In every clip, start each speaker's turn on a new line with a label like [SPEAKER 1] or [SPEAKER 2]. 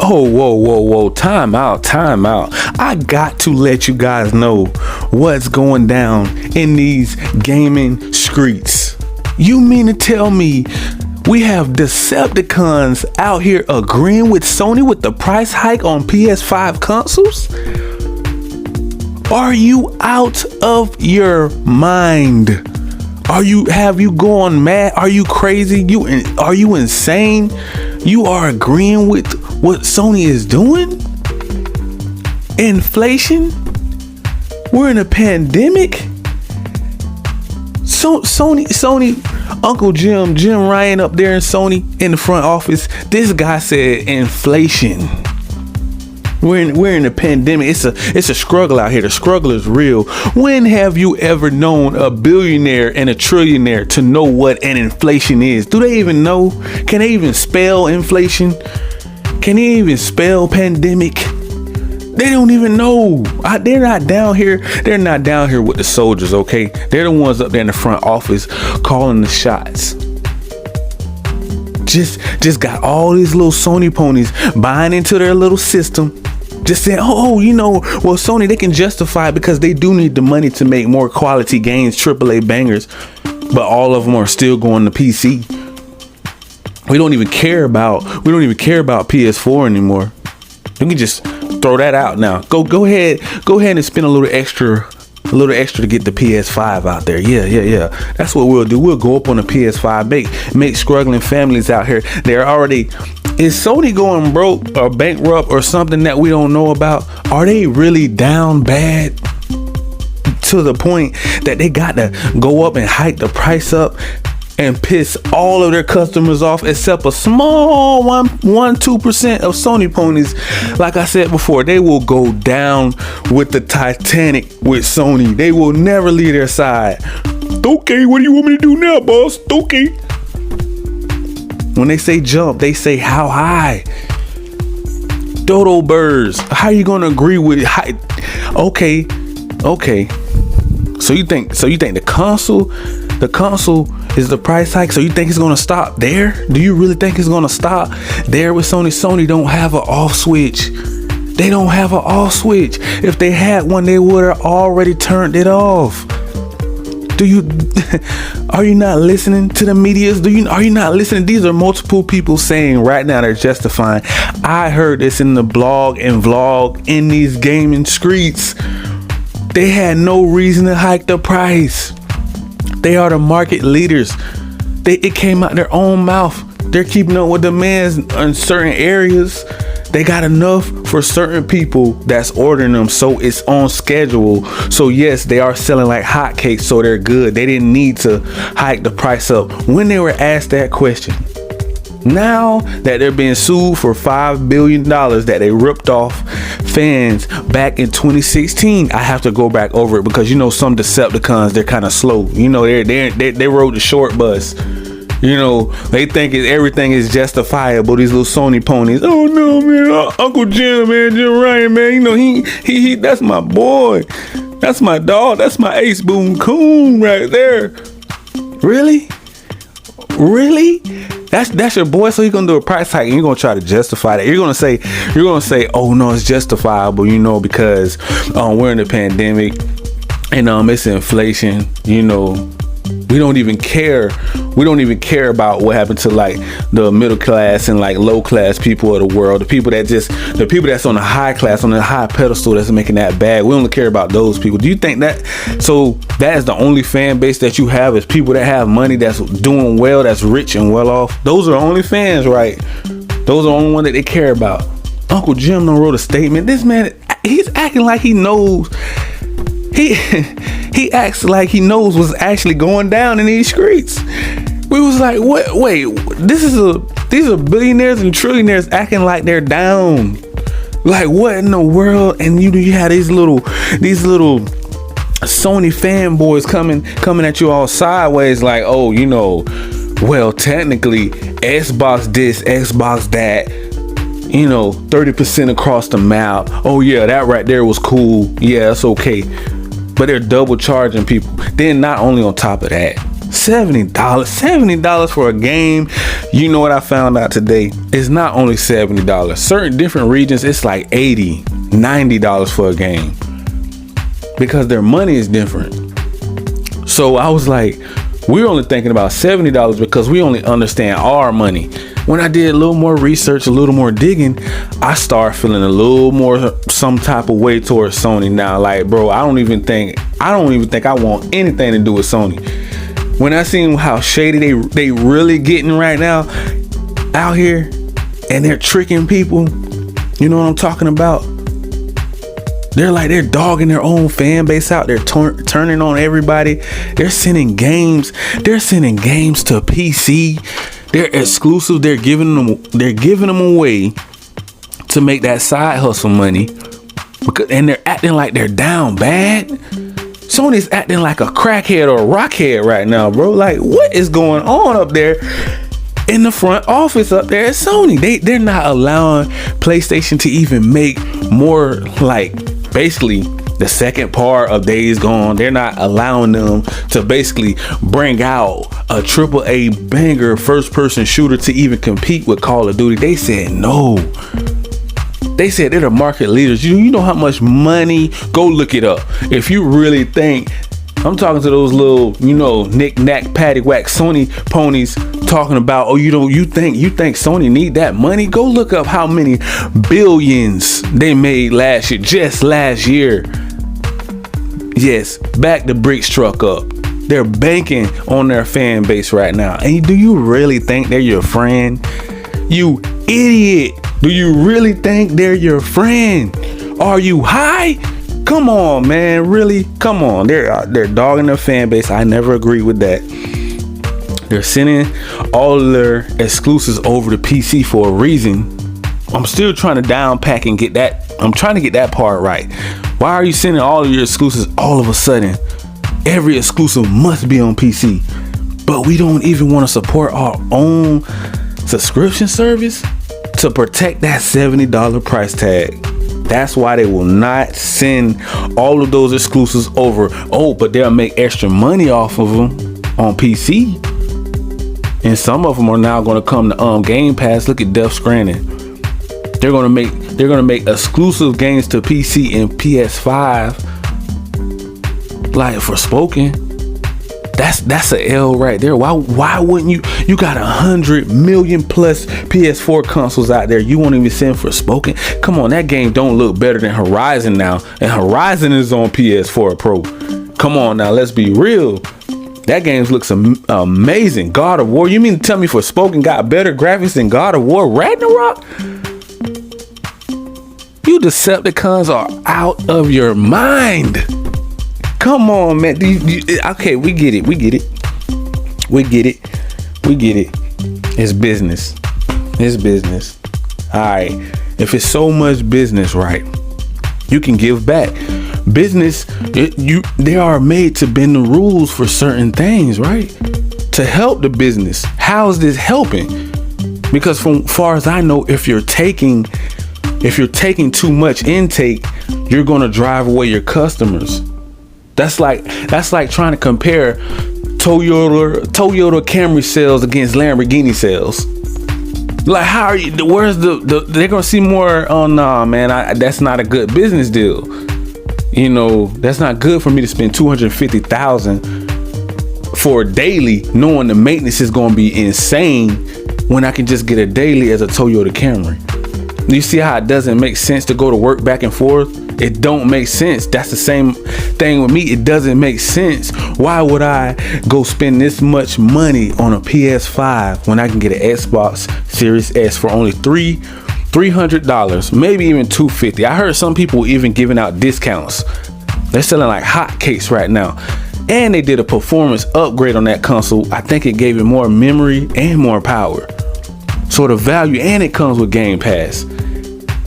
[SPEAKER 1] Oh, whoa. Time out. I got to let you guys know what's going down in these gaming streets. You mean to tell me we have Decepticons out here agreeing with Sony with the price hike on PS5 consoles? Are you out of your mind? Have you gone mad? Are you crazy? Are you insane? You are agreeing with what Sony is doing? Inflation? We're in a pandemic? So Sony, Uncle Jim Ryan up there in Sony in the front office, this guy said inflation. We're in a pandemic. It's a struggle out here. The struggle is real. When have you ever known a billionaire and a trillionaire to know what an inflation is? Do they even know? Can they even spell inflation? Can they even spell pandemic? They don't even know. They're not down here. They're not down here with the soldiers, okay? They're the ones up there in the front office calling the shots. Just got all these little Sony ponies buying into their little system. Just saying, well, Sony, they can justify it because they do need the money to make more quality games, AAA bangers, but all of them are still going to PC. We don't even care about PS4 anymore. We can just throw that out now. Go ahead and spend a little extra to get the PS5 out there. Yeah. That's what we'll do. We'll go up on the PS5, make struggling families out here. Is Sony going broke or bankrupt or something that we don't know about? Are they really down bad to the point that they got to go up and hike the price up and piss all of their customers off except a small 2% of Sony ponies? Like I said before, they will go down with the Titanic with Sony. They will never leave their side. Okay, what do you want me to do now, boss? Okay. When they say jump, they say how high? Dodo birds. How you gonna agree with high? Okay. So you think the console is the price hike? So you think it's gonna stop there? Do you really think it's gonna stop there with Sony? Sony don't have an off switch. They don't have an off switch. If they had one, they would have already turned it off. Are you not listening to the media? Are you not listening? These are multiple people saying right now they're justifying. I heard this in the blog and vlog in these gaming streets. They had no reason to hike the price. They are the market leaders. It came out their own mouth. They're keeping up with demands in certain areas. They got enough for certain people that's ordering them, so it's on schedule. So yes, they are selling like hotcakes, so they're good. They didn't need to hike the price up when they were asked that question. Now that they're being sued for $5 billion that they ripped off fans back in 2016, I have to go back over it because some Decepticons, they're kind of slow. They rode the short bus. They think everything is justifiable. These little Sony ponies. Oh no, man, Uncle Jim, man, Jim Ryan, man. He that's my boy. That's my dog. That's my ace boom coon right there. Really? That's your boy. So you're gonna do a price hike and you're gonna try to justify that. You're gonna say, oh no, it's justifiable, because we're in a pandemic and it's inflation. We don't even care. We don't even care about what happened to like the middle class and like low class people of the world. The people that's on the high class, on the high pedestal, that's making that bad. We only care about those people. Do you think that? So that is the only fan base that you have, is people that have money, that's doing well, that's rich and well off. Those are only fans, right? Those are the only one that they care about. Uncle Jim done wrote a statement. This man, he's acting like he knows. He acts like he knows what's actually going down in these streets. We was like, what? Wait, these are billionaires and trillionaires acting like they're down. Like, what in the world? And you had these little Sony fanboys coming at you all sideways, like, oh, well, technically Xbox this, Xbox that. 30% across the map. Oh yeah, that right there was cool. Yeah, that's okay. But they're double charging people. Then not only on top of that, $70 for a game. You know what I found out today? It's not only $70. Certain different regions, it's like $80, $90 for a game, because their money is different. So I was like, we're only thinking about $70 because we only understand our money. When I did a little more research, a little more digging, I started feeling a little more some type of way towards Sony now. Like, bro, I don't even think I want anything to do with Sony. When I seen how shady they really getting right now out here, and they're tricking people, you know what I'm talking about? They're dogging their own fan base out. They're turning on everybody. They're sending games to PC. They're exclusive. They're giving them away to make that side hustle money. And they're acting like they're down bad. Sony's acting like a crackhead or a rockhead right now, bro. Like, what is going on up there in the front office up there at Sony? They're not allowing PlayStation to even make more, like, basically the second part of Days Gone. They're not allowing them to basically bring out a AAA banger first person shooter to even compete with Call of Duty. They said no. They said they're the market leaders. You know how much money? Go look it up. If you really think, I'm talking to those little, knick-knack, paddywhack Sony ponies talking about, oh, you think Sony need that money? Go look up how many billions they made last year, just last year. Yes, back the bricks truck up. They're banking on their fan base right now. And do you really think they're your friend? You idiot. Do you really think they're your friend? Are you high? Come on, man. Really? Come on. They're dogging their fan base. I never agree with that. They're sending all of their exclusives over to PC for a reason. I'm still trying to downpack and get that. I'm trying to get that part right. Why are you sending all of your exclusives all of a sudden? Every exclusive must be on PC. But we don't even want to support our own subscription service to protect that $70 price tag. That's why they will not send all of those exclusives over. Oh, but they'll make extra money off of them on PC. And some of them are now going to come to Game Pass. Look at Death Stranding. They're going to make exclusive games to PC and PS5. Like for Spoken. That's a L right there. Why wouldn't you got 100 million plus PS4 consoles out there? You won't even send for Spoken? Come on, that game don't look better than Horizon now, and Horizon is on PS4 Pro. Come on now, let's be real. That game looks amazing. God of War, you mean to tell me for Spoken got better graphics than God of War Ragnarok? You Decepticons are out of your mind. Come on, man. Okay, we get it. It's business. All right. If it's so much business, right, you can give back. Business, they are made to bend the rules for certain things, right? To help the business. How is this helping? Because from far as I know, if you're taking too much intake, you're gonna drive away your customers. That's like trying to compare Toyota Camry sales against Lamborghini sales. Like, how are you? Where's they're gonna see more? Oh nah, man, that's not a good business deal. That's not good for me to spend $250,000 for a daily, knowing the maintenance is gonna be insane when I can just get a daily as a Toyota Camry. You see how it doesn't make sense to go to work back and forth? It don't make sense. That's the same thing with me. It doesn't make sense. Why would I go spend this much money on a PS5 when I can get an Xbox Series S for only $300, maybe even $250? I heard some people even giving out discounts. They're selling like hotcakes right now. And they did a performance upgrade on that console. I think it gave it more memory and more power. So the value, and it comes with Game Pass.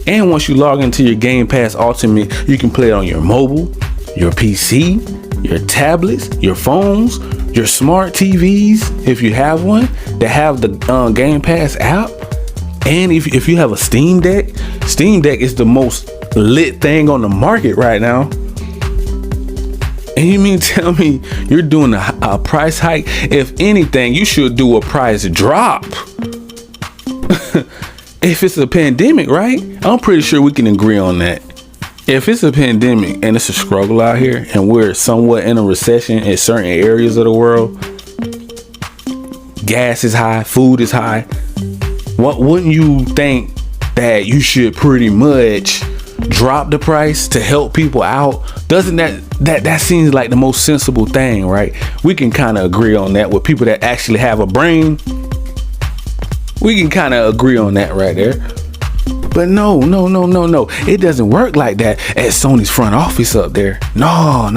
[SPEAKER 1] And once you log into your Game Pass Ultimate, you can play it on your mobile, your PC, your tablets, your phones, your smart TVs, if you have one, that have the Game Pass app. And if you have a Steam Deck is the most lit thing on the market right now. And you mean tell me you're doing a price hike? If anything, you should do a price drop. If it's a pandemic, right? I'm pretty sure we can agree on that. If it's a pandemic and it's a struggle out here and we're somewhat in a recession in certain areas of the world, gas is high, food is high, what wouldn't you think that you should pretty much drop the price to help people out? Doesn't that seems like the most sensible thing, right? We can kind of agree on that with people that actually have a brain. We can kind of agree on that right there. But no. It doesn't work like that at Sony's front office up there. No.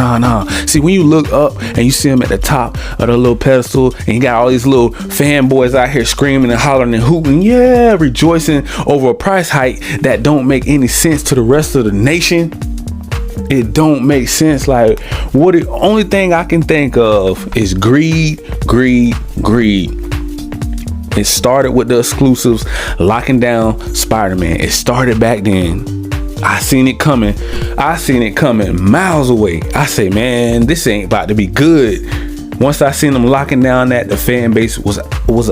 [SPEAKER 1] See, when you look up and you see them at the top of the little pedestal and you got all these little fanboys out here screaming and hollering and hooting, yeah, rejoicing over a price hike that don't make any sense to the rest of the nation. It don't make sense. Like, what the only thing I can think of is greed. It started with the exclusives, locking down Spider-Man. It started back then. I seen it coming miles away. I say, man, this ain't about to be good. Once I seen them locking down that, the fan base was an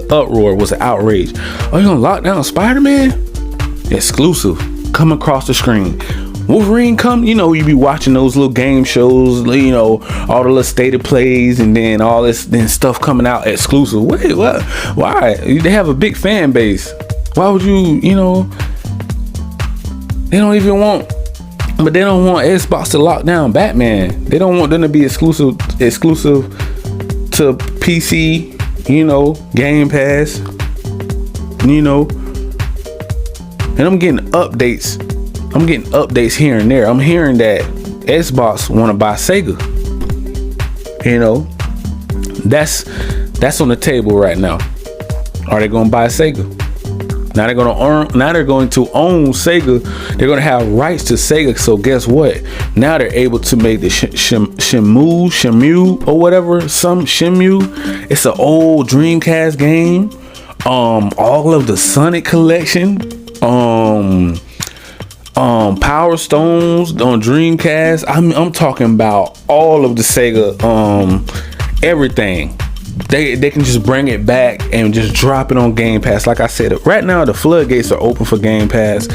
[SPEAKER 1] uproar, was an outrage. Oh, you gonna lock down Spider-Man? Exclusive, come across the screen. Wolverine come, you be watching those little game shows, all the little stated plays and then all this then stuff coming out exclusive. Wait, what? Why? They have a big fan base. Why would you, they don't even want, but they don't want Xbox to lock down Batman. They don't want them to be exclusive to PC, Game Pass, and I'm getting updates here and there. I'm hearing that Xbox want to buy Sega. That's on the table right now. Are they going to buy Sega? Now they're going to own Sega. They're going to have rights to Sega. So guess what? Now they're able to make the Shenmue or whatever, Shenmue. It's an old Dreamcast game. All of the Sonic collection. Power Stones on Dreamcast. I'm talking about all of the Sega, everything. They can just bring it back and just drop it on Game Pass. Like I said, right now the floodgates are open for Game Pass.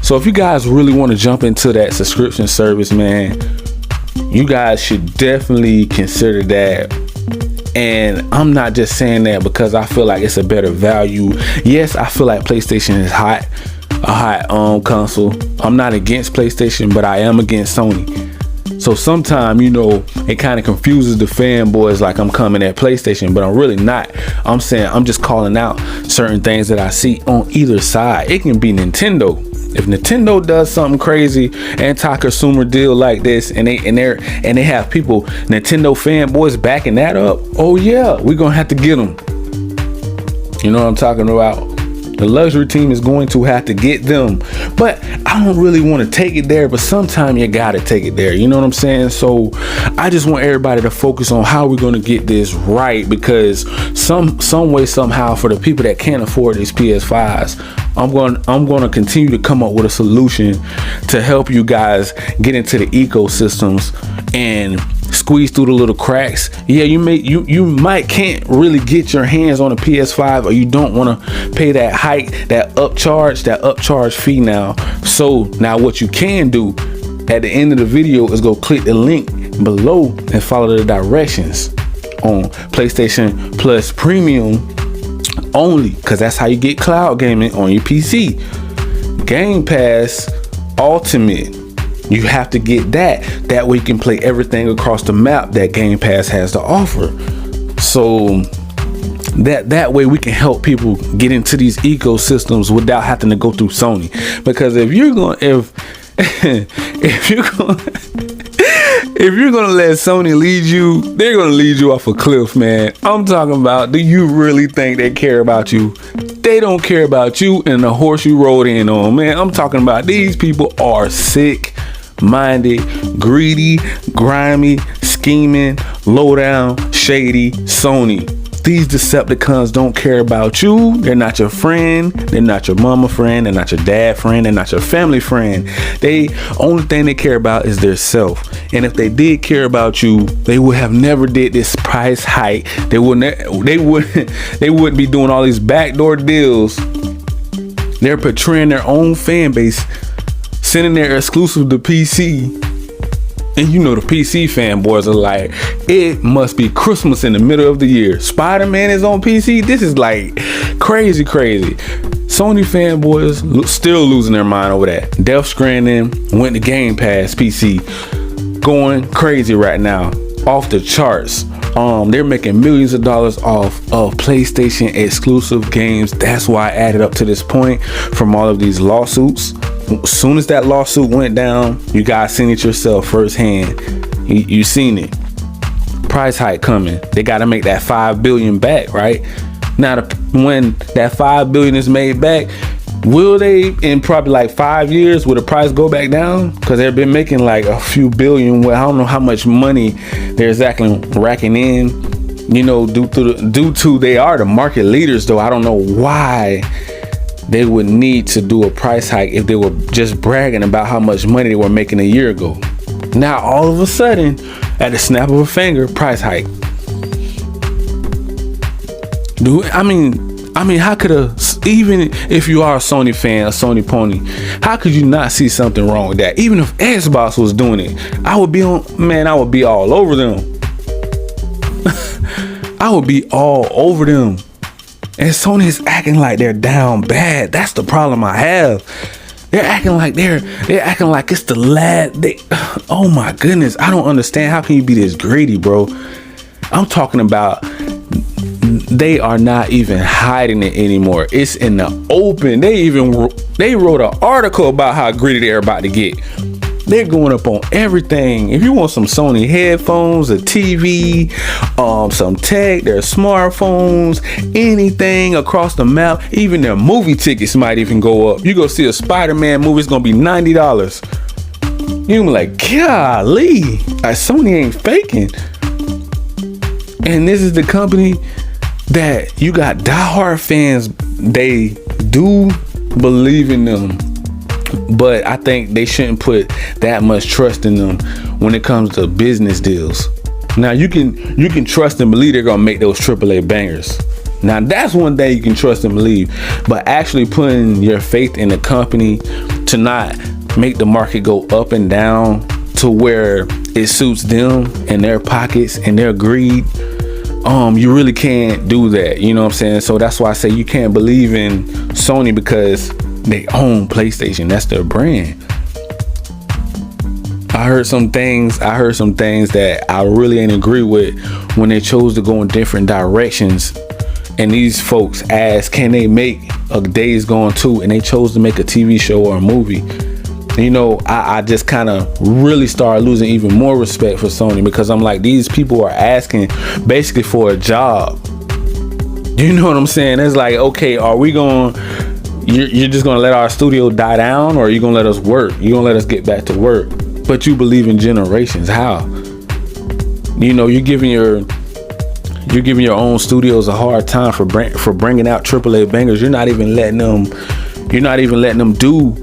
[SPEAKER 1] So if you guys really want to jump into that subscription service, man, you guys should definitely consider that. And I'm not just saying that because I feel like it's a better value. Yes, I feel like PlayStation is a hot console. I'm not against PlayStation, but I am against Sony. So sometimes, it kind of confuses the fanboys like I'm coming at PlayStation, but I'm really not. I'm saying I'm just calling out certain things that I see on either side. It can be Nintendo. If Nintendo does something crazy, anti-consumer deal like this, and they have people, Nintendo fanboys backing that up, oh yeah, we're gonna have to get them. You know what I'm talking about? The luxury team is going to have to get them. But I don't really want to take it there, but sometimes you gotta take it there. You know what I'm saying? So I just want everybody to focus on how we're going to get this right, because some way, somehow, for the people that can't afford these PS5s, I'm going to continue to come up with a solution to help you guys get into the ecosystems and squeeze through the little cracks. Yeah, you might can't really get your hands on a PS5, or you don't want to pay that hike, that upcharge fee now. So now what you can do at the end of the video is go click the link below and follow the directions on PlayStation Plus Premium only, because that's how you get cloud gaming on your PC. Game Pass Ultimate, you have to get that way you can play everything across the map that Game Pass has to offer. So that way we can help people get into these ecosystems without having to go through Sony. Because if you're gonna let Sony lead you, they're gonna lead you off a cliff, man. I'm talking about, do you really think they care about you? They don't care about you and the horse you rode in on, man. I'm talking about, these people are sick-minded, greedy, grimy, scheming, low down, shady Sony. These Decepticons don't care about you. They're not your friend. They're not your mama friend. They're not your dad friend. They're not your family friend. They only thing they care about is their self. And if they did care about you, they would have never did this price hike. They wouldn't be doing all these backdoor deals. They're portraying their own fan base, sending their exclusive to PC. And you know the PC fanboys are like, it must be Christmas in the middle of the year. Spider-Man is on PC. This is like crazy. Sony fanboys still losing their mind over that. Death Stranding went to Game Pass PC, going crazy right now, off the charts. They're making millions of dollars off of PlayStation exclusive games. That's why I added up to this point from all of these lawsuits. As soon as that lawsuit went down, you guys seen it yourself firsthand. You seen it. Price hike coming. They got to make that $5 billion back, right? Now, when that $5 billion is made back, will they, in probably like 5 years, will the price go back down? Because they've been making like a few billion. Well, I don't know how much money they're exactly racking in. You know, due to they are the market leaders, though. I don't know why they would need to do a price hike if they were just bragging about how much money they were making a year ago. Now, all of a sudden, at the snap of a finger, price hike. I mean, how could even if you are a Sony fan, a Sony pony, how could you not see something wrong with that? Even if Xbox was doing it, I would be all over them. I would be all over them. And Sony is acting like they're down bad. That's the problem I have. They're acting like it's the lad. Oh my goodness, I don't understand. How can you be this greedy, bro? I'm talking about they are not even hiding it anymore. It's in the open. They wrote an article about how greedy they're about to get. They're going up on everything. If you want some Sony headphones, a TV, some tech, their smartphones, anything across the map, even their movie tickets might even go up. You go see a Spider-Man movie, it's gonna be $90. You be like, golly, Sony ain't faking. And this is the company that you got diehard fans. They do believe in them, but I think they shouldn't put that much trust in them when it comes to business deals. Now you can trust and believe they're gonna make those AAA bangers. Now that's one thing you can trust and believe, but actually putting your faith in the company to not make the market go up and down to where it suits them and their pockets and their greed, you really can't do that. You know what I'm saying? So that's why I say you can't believe in Sony, because they own PlayStation. That's their brand. I heard some things that I really ain't agree with when they chose to go in different directions. And these folks asked, can they make a Days Gone 2? And they chose to make a TV show or a movie. You know, I just kind of really started losing even more respect for Sony, because I'm like, these people are asking basically for a job. You know what I'm saying? It's like, okay, are we going, you're just going to let our studio die down, or are you going to let us work? You're going to let us get back to work? But you believe in generations. How? You know, you're giving your own studios a hard time for bringing out AAA bangers. You're not even letting them do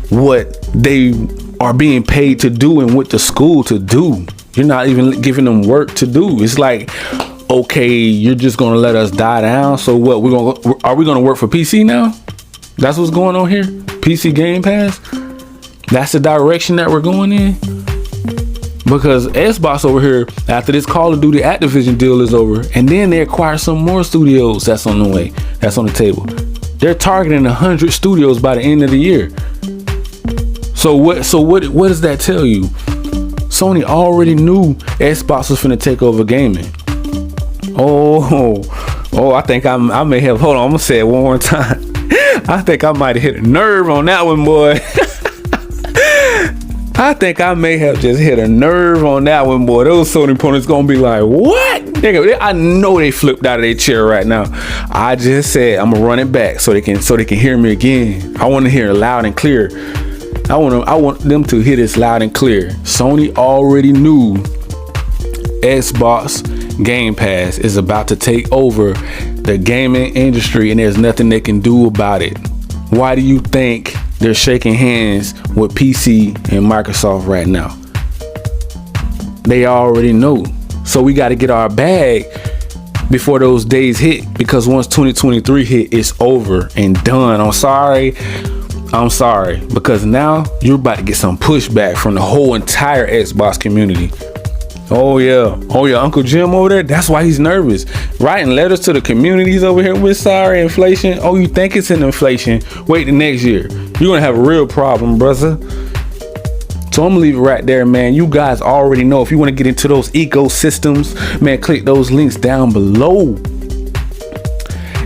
[SPEAKER 1] what they are being paid to do and went to school to do. You're not even giving them work to do. It's like, okay, you're just gonna let us die down. So what? Are we gonna work for PC now? That's what's going on here. PC Game Pass. That's the direction that we're going in. Because Xbox over here, after this Call of Duty Activision deal is over, and then they acquire some more studios that's on the way, that's on the table. They're targeting 100 studios by the end of the year. So what does that tell you? Sony already knew Xbox was finna take over gaming. Oh, I think I may have, hold on, I'm gonna say it one more time. I think I might have hit a nerve on that one, boy. I think I may have just hit a nerve on that one, boy. Those Sony opponents gonna be like, what? I know they flipped out of their chair right now. I just said I'm gonna run it back so they can hear me again. I want to hear it loud and clear. I want them to hear this loud and clear. Sony already knew Xbox Game Pass is about to take over the gaming industry, and there's nothing they can do about it. Why do you think they're shaking hands with PC and Microsoft right now? They already know. So we got to get our bag before those days hit, because once 2023 hit, it's over and done. I'm sorry, because now you're about to get some pushback from the whole entire Xbox community. Oh yeah, Uncle Jim over there, that's why he's nervous, writing letters to the communities over here. We're sorry, inflation. Oh, you think it's an inflation? Wait the next year, you're gonna have a real problem, brother. So I'm gonna leave it right there, man. You guys already know, if you want to get into those ecosystems, man, click those links down below.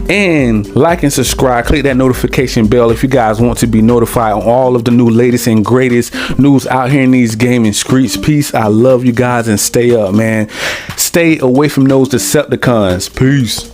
[SPEAKER 1] And like and subscribe, click that notification bell if you guys want to be notified on all of the new latest and greatest news out here in these gaming streets. Peace. I love you guys, and stay up, man. Stay away from those Decepticons. Peace.